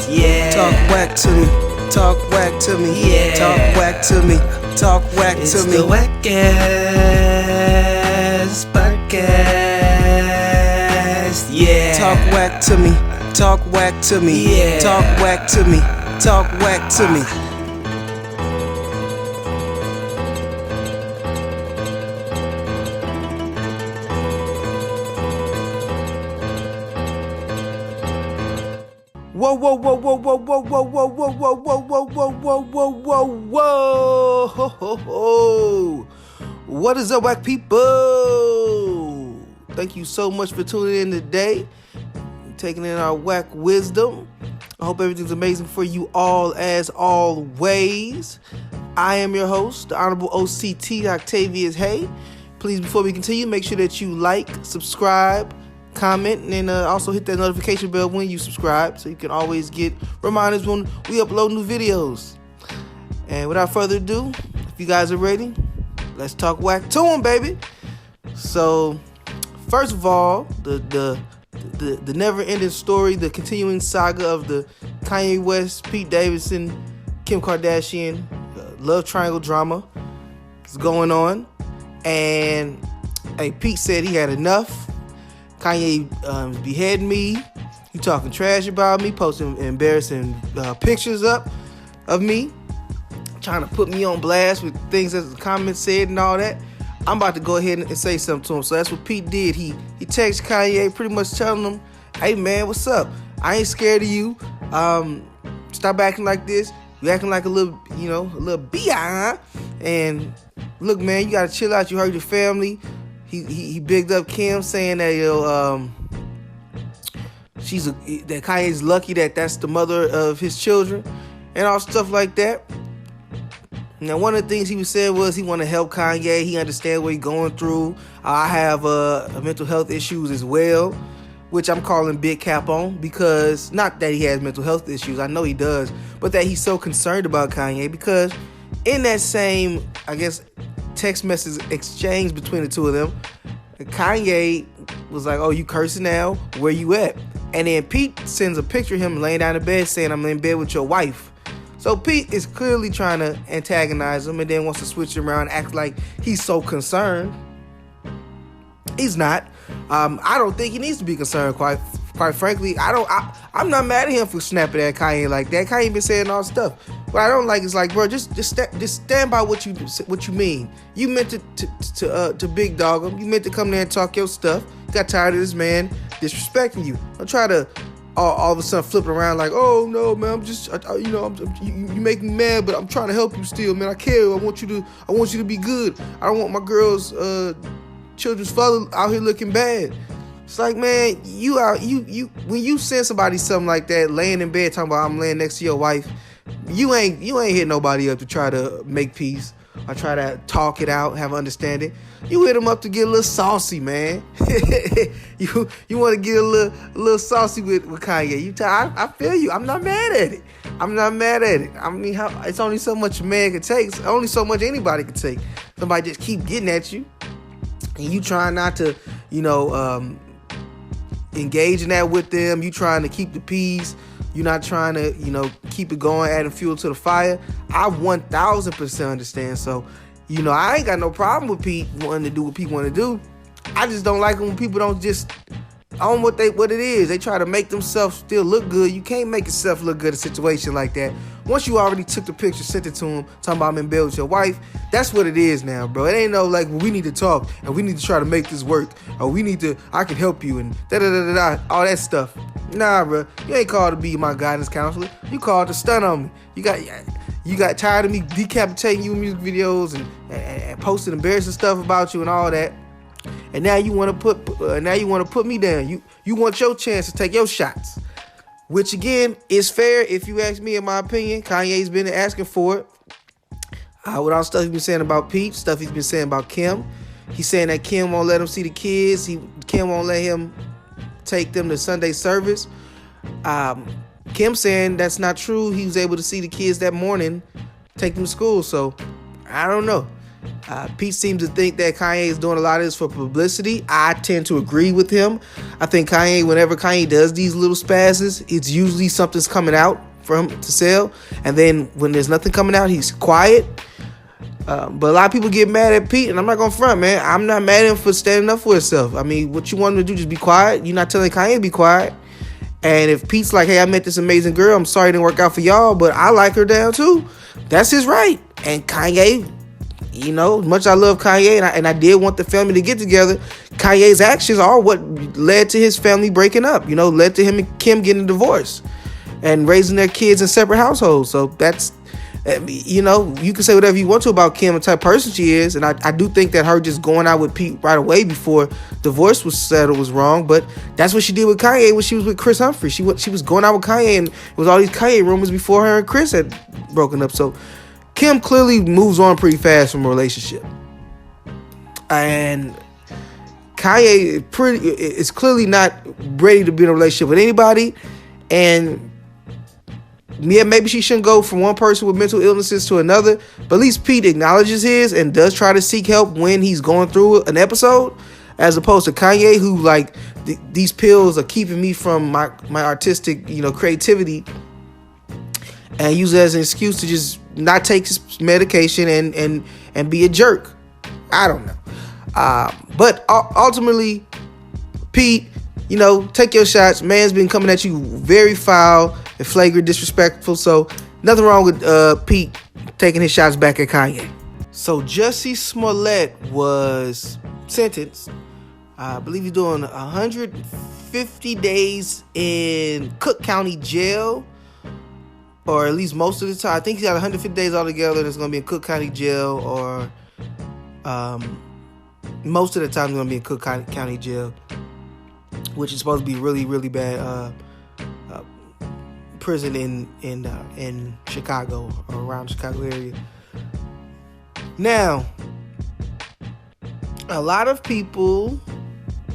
yeah. Talk whack to me, talk whack to me, yeah. Talk whack to me, talk whack It's to me. the WACCast podcast, yeah. Talk whack to me, talk whack to me, yeah. Talk whack to me, talk whack to me. Whoa, whoa, whoa, whoa, whoa, whoa, whoa, whoa, whoa, whoa, whoa, whoa, whoa, whoa, whoa, whoa, ho, ho, ho. What is up, WACC people? Thank you so much for tuning in today, taking in our WACC wisdom. I hope everything's amazing for you all as always. I am your host, the Honorable OCT Octavius Haye. Please, before we continue, make sure that you like, subscribe, comment, and also hit that notification bell when you subscribe so you can always get reminders when we upload new videos. And without further ado, if you guys are ready, let's talk WACC to them, baby. So, first of all, the never-ending story, the continuing saga of the Kanye West, Pete Davidson, Kim Kardashian love triangle drama is going on. And hey, Pete said he had enough. Kanye beheading me. He talking trash about me, posting embarrassing pictures up of me, trying to put me on blast with things that the comments said and all that. I'm about to go ahead and say something to him. So that's what Pete did. He texted Kanye, pretty much telling him, "Hey man, what's up? I ain't scared of you. Stop acting like this. You acting like a little bi. And look, man, you gotta chill out. You hurt your family." He bigged up Kim, saying that that Kanye's lucky that that's the mother of his children and all stuff like that. Now, one of the things he was saying was he want to help Kanye. He understands what he's going through. I have mental health issues as well, which I'm calling big cap on, because not that he has mental health issues, I know he does, but that he's so concerned about Kanye, because in that same, I guess, text message exchange between the two of them, Kanye was like, "Oh, you cursing now? Where you at?" And then Pete sends a picture of him laying down in bed saying, "I'm in bed with your wife." So Pete is clearly trying to antagonize him and then wants to switch him around, act like he's so concerned. He's not. I don't think he needs to be concerned, quite frankly. I'm not mad at him for snapping at Kanye like that. Kanye been saying all stuff. What I don't like is, like, bro, just stand by what you mean. You meant to big dog him. You meant to come there and talk your stuff. Got tired of this man disrespecting you. Don't try to all of a sudden flip around like, "Oh no, man, I'm just you make me mad, but I'm trying to help you still, man. I care. I want you to be good. I don't want my girl's children's father out here looking bad." It's like, man, you when you send somebody something like that, laying in bed talking about, "I'm laying next to your wife," you ain't hit nobody up to try to make peace or try to talk it out, have understanding. You hit them up to get a little saucy, man. you want to get a little saucy with Kanye. I feel you. I'm not mad at it. I mean, it's only so much a man can take. It's only so much anybody can take. Somebody just keep getting at you, and you trying not to, engage in that with them. You trying to keep the peace. You're not trying to, keep it going, adding fuel to the fire. I 1000% understand. So, I ain't got no problem with Pete wanting to do what Pete want to do. I just don't like it when people don't just own what it is. They try to make themselves still look good. You can't make yourself look good in a situation like that. Once you already took the picture, sent it to him, talking about I'm in bed with your wife, that's what it is now, bro. It ain't no like, well, we need to talk and we need to try to make this work, or I can help you and da-da-da-da-da, all that stuff. Nah, bro. You ain't called to be my guidance counselor. You called to stun on me. You got tired of me decapitating you in music videos and posting embarrassing stuff about you and all that. And now you want to put me down. You want your chance to take your shots, which again is fair if you ask me. In my opinion, Kanye's been asking for it. With all stuff he's been saying about Pete, stuff he's been saying about Kim. He's saying that Kim won't let him see the kids. Kim won't let him take them to Sunday service. Kim saying that's not true. He was able to see the kids that morning, take them to school. So I don't know. Pete seems to think that Kanye is doing a lot of this for publicity. I tend to agree with him. I think whenever Kanye does these little spazzes, it's usually something's coming out for him to sell. And then when there's nothing coming out, he's quiet. But a lot of people get mad at Pete, and I'm not going to front, man. I'm not mad at him for standing up for himself. I mean, what you want him to do, just be quiet. You're not telling Kanye to be quiet. And if Pete's like, hey, I met this amazing girl, I'm sorry it didn't work out for y'all, but I like her down too, that's his right. And Kanye, much as I love Kanye, and I did want the family to get together, Kanye's actions are what led to his family breaking up, led to him and Kim getting a divorce and raising their kids in separate households. So that's, you can say whatever you want to about Kim and the type of person she is, and I do think that her just going out with Pete right away before divorce was settled was wrong, but that's what she did with Kanye when she was with Chris Humphrey. She was going out with Kanye, and it was all these Kanye rumors before her and Chris had broken up. So Kim clearly moves on pretty fast from a relationship, and Kanye is clearly not ready to be in a relationship with anybody. And yeah, maybe she shouldn't go from one person with mental illnesses to another, but at least Pete acknowledges his and does try to seek help when he's going through an episode, as opposed to Kanye, who these pills are keeping me from my artistic, creativity, and use it as an excuse to just not take his medication and be a jerk. I don't know. But ultimately, Pete, take your shots. Man's been coming at you very foul and flagrant disrespectful. So nothing wrong with Pete taking his shots back at Kanye. So Jussie Smollet was sentenced. I believe he's doing 150 days in Cook County Jail, or at least most of the time. I think he's got 150 days altogether that's going to be in Cook County Jail, or most of the time it's going to be in Cook County Jail, which is supposed to be really, really bad prison in Chicago, or around the Chicago area. Now, a lot of people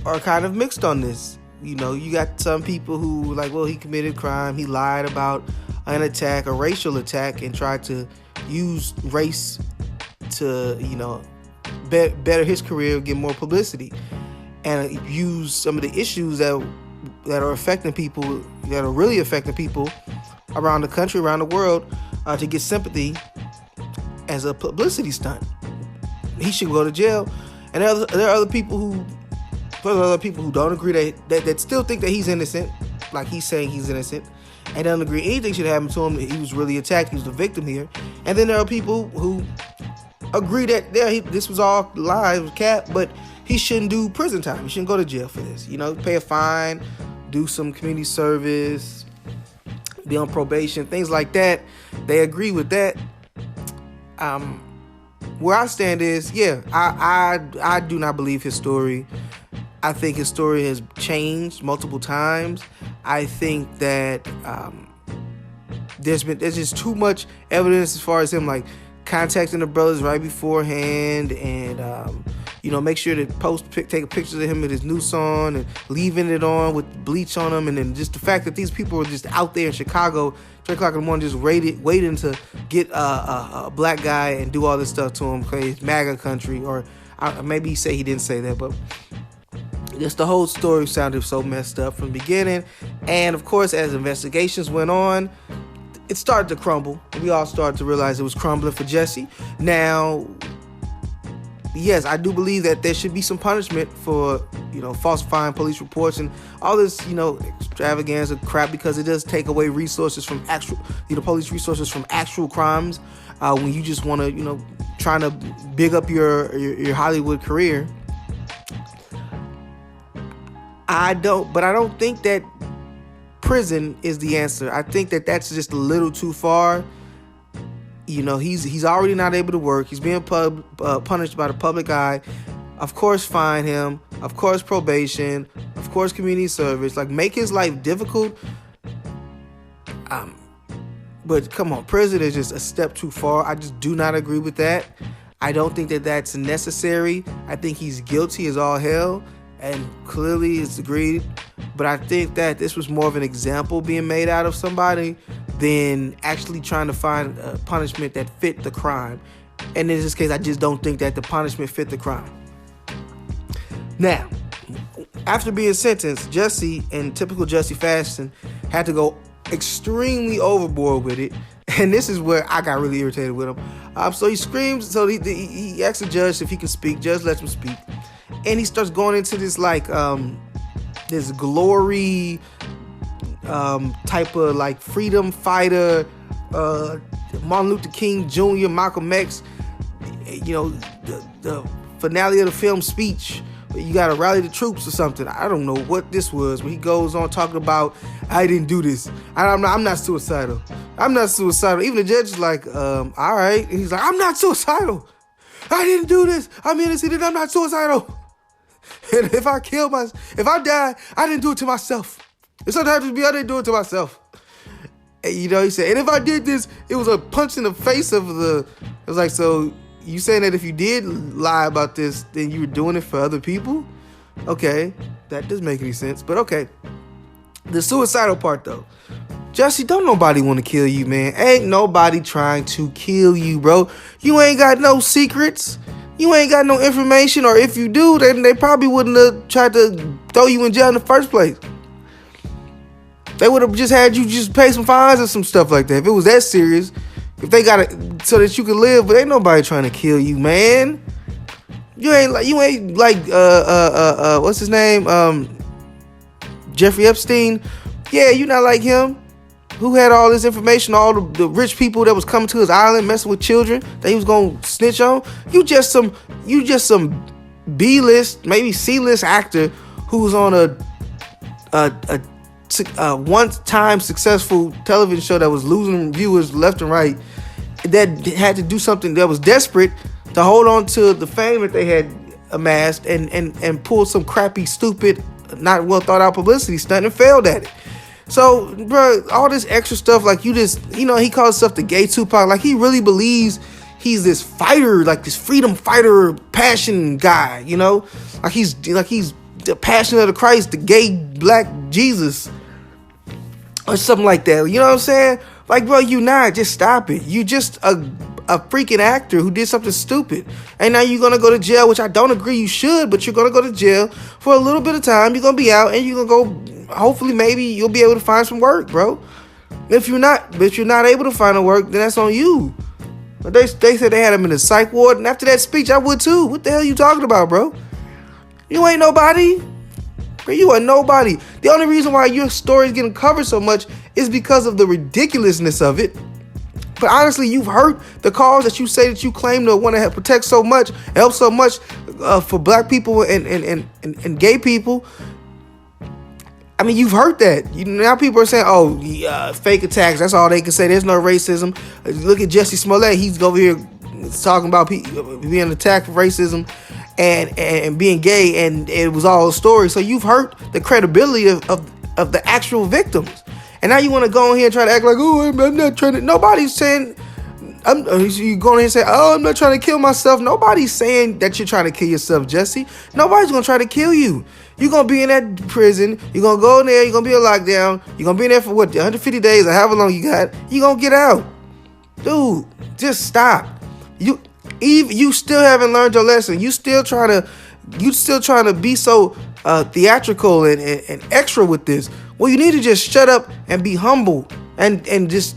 are kind of mixed on this. You got some people who like, well, he committed crime, he lied about an attack, a racial attack, and tried to use race to, better his career, get more publicity, and use some of the issues that are affecting people, that are really affecting people around the country, around the world, to get sympathy as a publicity stunt. He should go to jail. And there are other people who don't agree that still think that he's innocent, like he's saying he's innocent, and don't agree anything should happen to him. He was really attacked. He was the victim here. And then there are people who agree that this was all lies, it was cap, but he shouldn't do prison time. He shouldn't go to jail for this. Pay a fine, do some community service, be on probation, things like that. They agree with that. Where I stand is, I do not believe his story. I think his story has changed multiple times. I think that there's just too much evidence as far as him contacting the brothers right beforehand, and make sure to take pictures of him with his new song and leaving it on with bleach on him, and then just the fact that these people were just out there in Chicago 3 o'clock in the morning just waiting to get a black guy and do all this stuff to him because it's MAGA country, or maybe he say he didn't say that, but just the whole story sounded so messed up from the beginning. And of course, as investigations went on, it started to crumble. We all started to realize it was crumbling for Jussie. Now, yes, I do believe that there should be some punishment for, falsifying police reports and all this, extravaganza crap, because it does take away resources from actual, police resources from actual crimes. When you just want to, trying to big up your Hollywood career. I don't think that prison is the answer. I think that that's just a little too far. He's already not able to work. He's being punished by the public eye. Of course, fine him. Of course, probation. Of course, community service. Make his life difficult. But come on, prison is just a step too far. I just do not agree with that. I don't think that that's necessary. I think he's guilty as all hell, and clearly it's agreed. But I think that this was more of an example being made out of somebody than actually trying to find a punishment that fit the crime. And in this case, I just don't think that the punishment fit the crime. Now, after being sentenced, Jussie, in typical Jussie fashion, had to go extremely overboard with it. And this is where I got really irritated with him. So he screams, so he asks the judge if he can speak. Judge lets him speak. And he starts going into this like, this glory type of like freedom fighter, Martin Luther King Jr., Malcolm X, you know, the finale of the film speech. You gotta rally the troops or something. I don't know what this was. When he goes on talking about, I didn't do this. I'm not suicidal. I'm not suicidal. Even the judge is like, all right. And he's like, I'm not suicidal. I didn't do this. I'm innocent and I'm not suicidal. And if I die, I didn't do it to myself. And sometimes I didn't do it to myself. And, you know, he said, and if I did this, it was a punch in the face of it was like, so you saying that if you did lie about this, then you were doing it for other people? Okay, that doesn't make any sense, but okay. The suicidal part, though. Jussie, don't nobody want to kill you, man. Ain't nobody trying to kill you, bro. You ain't got no secrets. You ain't got no information, or if you do, then they probably wouldn't have tried to throw you in jail in the first place. They would have just had you just pay some fines or some stuff like that. If it was that serious, if they got it so that you could live, but ain't nobody trying to kill you, man. You ain't like what's his name? Jeffrey Epstein. Yeah, you not like him. Who had all this information, all the rich people that was coming to his island messing with children that he was gonna snitch on. You just some B-list, maybe C-list actor who was on a one-time successful television show that was losing viewers left and right, that had to do something that was desperate to hold on to the fame that they had amassed and pull some crappy, stupid, not well thought out publicity stunt and failed at it. So, bro, all this extra stuff, like you just, you know, he calls himself the gay Tupac. Like he really believes he's this fighter, like this freedom fighter, passion guy, you know? Like he's the passion of the Christ, the gay black Jesus. Or something like that. You know what I'm saying? Like, bro, you not. Just stop it. You just a freaking actor who did something stupid. And now you're going to go to jail, which I don't agree you should, but you're going to go to jail for a little bit of time. You're going to be out and you're going to go, hopefully, maybe you'll be able to find some work, bro. If you're not able to find a work, then that's on you. But they said they had him in a psych ward. And after that speech, I would too. What the hell are you talking about, bro? You ain't nobody. Bro, you are nobody. The only reason why your story is getting covered so much is because of the ridiculousness of it. But honestly, you've heard the cause that you say that you claim to want to protect so much, help so much for black people and gay people. I mean, you've heard that. Now people are saying, oh, yeah, fake attacks. That's all they can say. There's no racism. Look at Jussie Smollet. He's over here talking about being attacked for racism and being gay, and it was all a story. So you've hurt the credibility of the actual victims. And now you want to go in here and try to act like, oh, I'm not trying to. Nobody's saying, you go in here and say, oh, I'm not trying to kill myself. Nobody's saying that you're trying to kill yourself, Jussie. Nobody's going to try to kill you. You're going to be in that prison. You're going to go in there. You're going to be in lockdown. You're going to be in there for, 150 days or however long you got. You're going to get out. Dude, just stop. You still haven't learned your lesson. You still trying to be so theatrical and extra with this. Well, you need to just shut up and be humble and just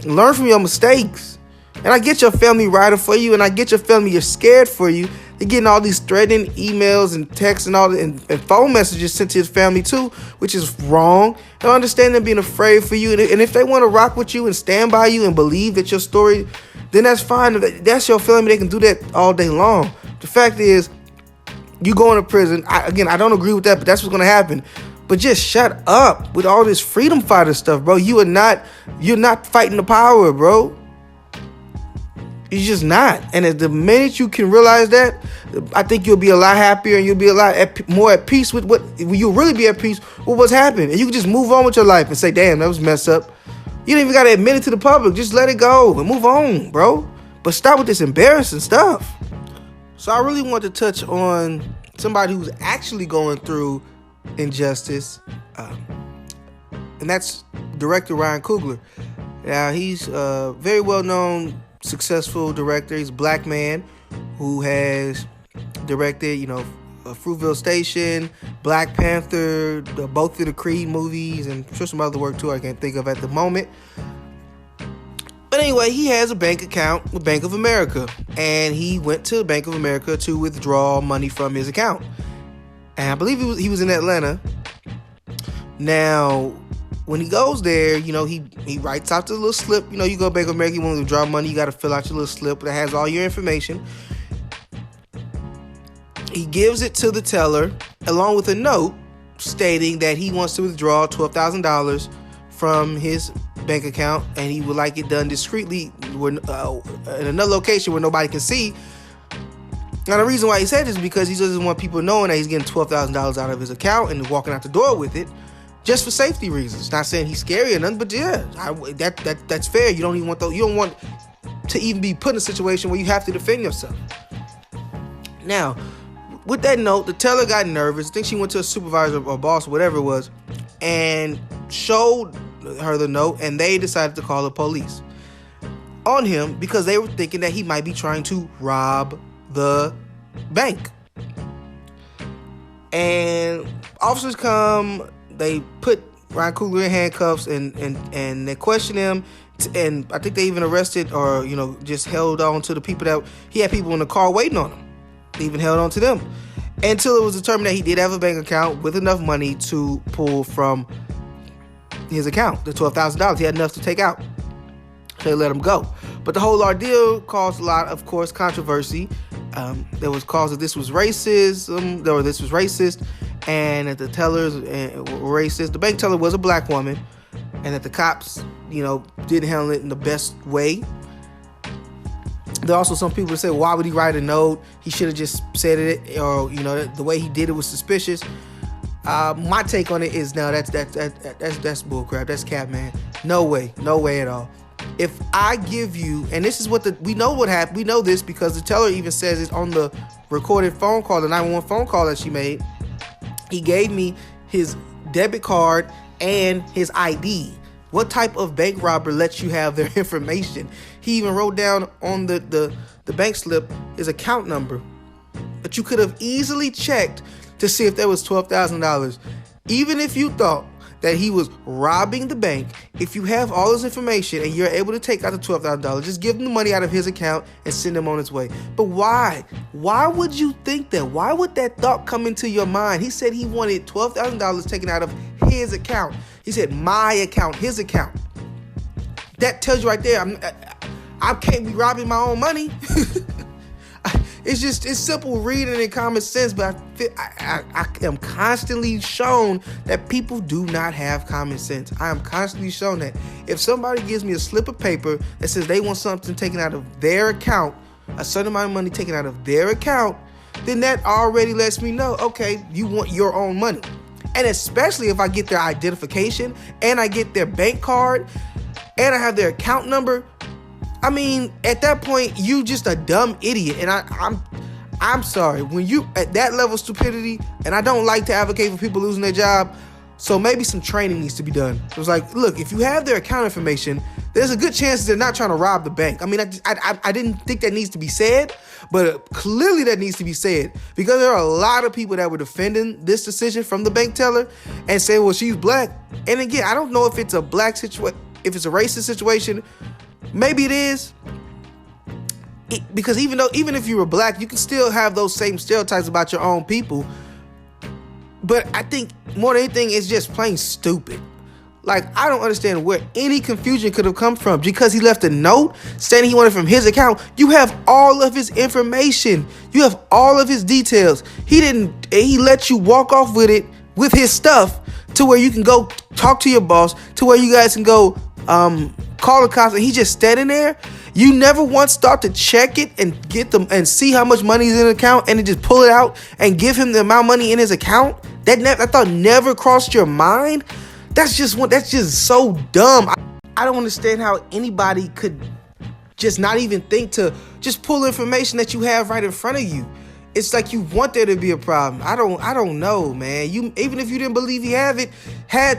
learn from your mistakes. And I get your family riding for you, and I get your family you're scared for you. They're getting all these threatening emails and texts and all and phone messages sent to his family too, which is wrong. I understand them being afraid for you, and if they want to rock with you and stand by you and believe that your story, then that's fine. That's your family. They can do that all day long. The fact is, you going to prison. I don't agree with that, but that's what's going to happen. But just shut up with all this freedom fighter stuff, bro. You're not fighting the power, bro. You're just not. And the minute you can realize that, I think you'll be a lot happier and you'll be a lot more at peace with you'll really be at peace with what's happened. And you can just move on with your life and say, damn, that was messed up. You don't even got to admit it to the public. Just let it go and move on, bro. But stop with this embarrassing stuff. So I really want to touch on somebody who's actually going through injustice. And that's director Ryan Coogler. Now, he's a very well-known successful director. He's a black man who has directed, Fruitvale Station, Black Panther, both of the Creed movies, and I'm sure some other work too I can't think of at the moment. But anyway, he has a bank account with Bank of America, and he went to Bank of America to withdraw money from his account. And I believe he was in Atlanta. Now, when he goes there, he writes out the little slip. You go to Bank of America, you want to withdraw money, you got to fill out your little slip that has all your information. He gives it to the teller along with a note stating that he wants to withdraw $12,000 from his bank account, and he would like it done discreetly in another location where nobody can see. Now, the reason why he said this is because he doesn't want people knowing that he's getting $12,000 out of his account and walking out the door with it, just for safety reasons. Not saying he's scary or nothing, but yeah, that's fair. You don't want to even be put in a situation where you have to defend yourself. Now, with that note, the teller got nervous. I think she went to a supervisor or boss or whatever it was and showed her the note, and they decided to call the police on him because they were thinking that he might be trying to rob the bank. And officers come, they put Ryan Coogler in handcuffs and they questioned him, and I think they even arrested or just held on to the people that he had people in the car waiting on him. They even held on to them until it was determined that he did have a bank account with enough money to pull from his account, the $12,000. He had enough to take out. So they let him go. But the whole ordeal caused a lot, of course, controversy. There was calls that this was racism, or this was racist, and that the tellers were racist. The bank teller was a black woman, and that the cops, didn't handle it in the best way. There are also some people that say, why would he write a note? He should have just said it, or the way he did it was suspicious. My take on it is, no, that's bullcrap. That's cap, man. No way at all. If I give you, and this is we know what happened. We know this because the teller even says it on the recorded phone call, the 911 phone call that she made. He gave me his debit card and his ID. What type of bank robber lets you have their information? He even wrote down on the bank slip his account number. But you could have easily checked to see if there was $12,000. Even if you thought that he was robbing the bank, if you have all his information and you're able to take out the $12,000, just give him the money out of his account and send him on his way. But why? Why would you think that? Why would that thought come into your mind? He said he wanted $12,000 taken out of his account. He said my account, his account. That tells you right there, I can't be robbing my own money. It's simple reading and common sense, but I am constantly shown that people do not have common sense. I am constantly shown that. If somebody gives me a slip of paper that says they want something taken out of their account, a certain amount of money taken out of their account, then that already lets me know, okay, you want your own money. And especially if I get their identification and I get their bank card and I have their account number, I mean, at that point, you just a dumb idiot. And I'm sorry. When you at that level of stupidity, and I don't like to advocate for people losing their job, so maybe some training needs to be done. It was like, look, if you have their account information, there's a good chance they're not trying to rob the bank. I mean, I didn't think that needs to be said, but clearly that needs to be said because there are a lot of people that were defending this decision from the bank teller and saying, well, she's black. And again, I don't know if it's a black situation, if it's a racist situation. Maybe it is, because even if you were black, you can still have those same stereotypes about your own people. But I think more than anything, it's just plain stupid. Like, I don't understand where any confusion could have come from. Because he left a note saying he wanted from his account. You have all of his information. You have all of his details. He let you walk off with it, with his stuff, to where you can go talk to your boss, to where you guys can go call the cops, and he's just standing there. You never once start to check it and get them and see how much money is in the account and then just pull it out and give him the amount of money in his account. That thought never crossed your mind. That's just so dumb. I don't understand how anybody could just not even think to just pull information that you have right in front of you. It's like you want there to be a problem. I don't know, man. Even if you didn't believe he had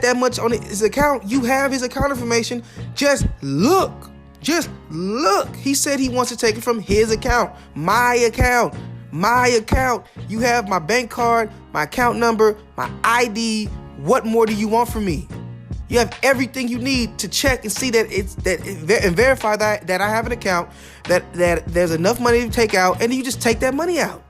that much on his account, you have his account information. Just look. Just look. He said he wants to take it from his account. My account. My account. You have my bank card, my account number, my ID. What more do you want from me? You have everything you need to check and see that and verify that I have an account, that there's enough money to take out, and you just take that money out.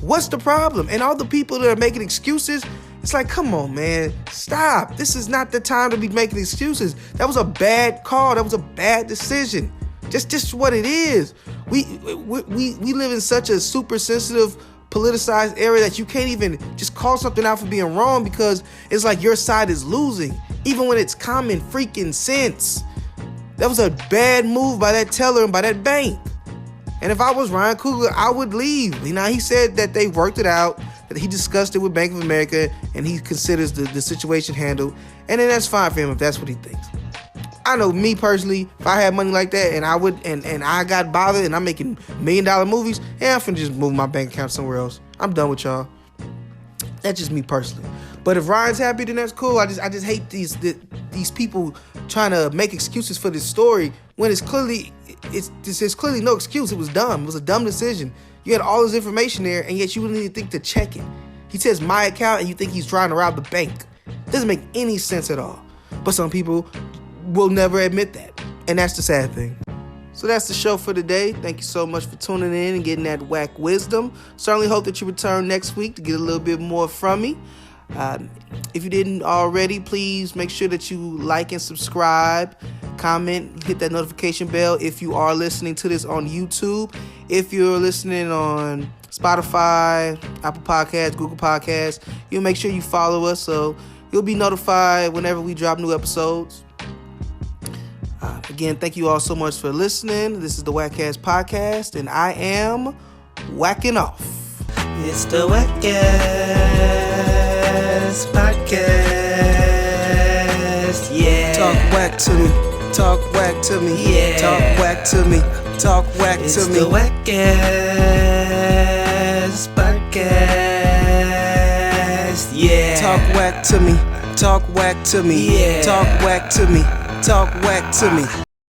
What's the problem? And all the people that are making excuses, it's like, come on, man, stop. This is not the time to be making excuses. That was a bad call. That was a bad decision. Just what it is. We live in such a super sensitive, politicized area that you can't even just call something out for being wrong because it's like your side is losing, even when it's common freaking sense. That was a bad move by that teller and by that bank. And if I was Ryan Coogler, I would leave. You know, he said that they worked it out, that he discussed it with Bank of America, and he considers the situation handled. And then that's fine for him if that's what he thinks. I know me personally, if I had money like that and I got bothered and I'm making $1 million movies, I'm finna just move my bank account somewhere else. I'm done with y'all. That's just me personally. But if Ryan's happy, then that's cool. I just hate these people trying to make excuses for this story when there's clearly no excuse. It was dumb. It was a dumb decision. You had all this information there, and yet you wouldn't even think to check it. He says my account, and you think he's trying to rob the bank. It doesn't make any sense at all. But some people will never admit that, and that's the sad thing. So that's the show for today. Thank you so much for tuning in and getting that whack wisdom. Certainly hope that you return next week to get a little bit more from me. If you didn't already, please make sure that you like and subscribe, comment, hit that notification bell if you are listening to this on YouTube. If you're listening on Spotify, Apple Podcasts, Google Podcasts, you'll make sure you follow us so you'll be notified whenever we drop new episodes. Again, thank you all so much for listening. This is the WACCast podcast, and I am whacking off. It's the WACCast podcast. Yeah. Talk whack to me. Talk whack to me. Yeah. Talk whack to me. Talk whack It's to me. the WACCast podcast. Yeah. Talk whack to me. Talk whack to me. Yeah. Talk whack to me. Talk whack to me.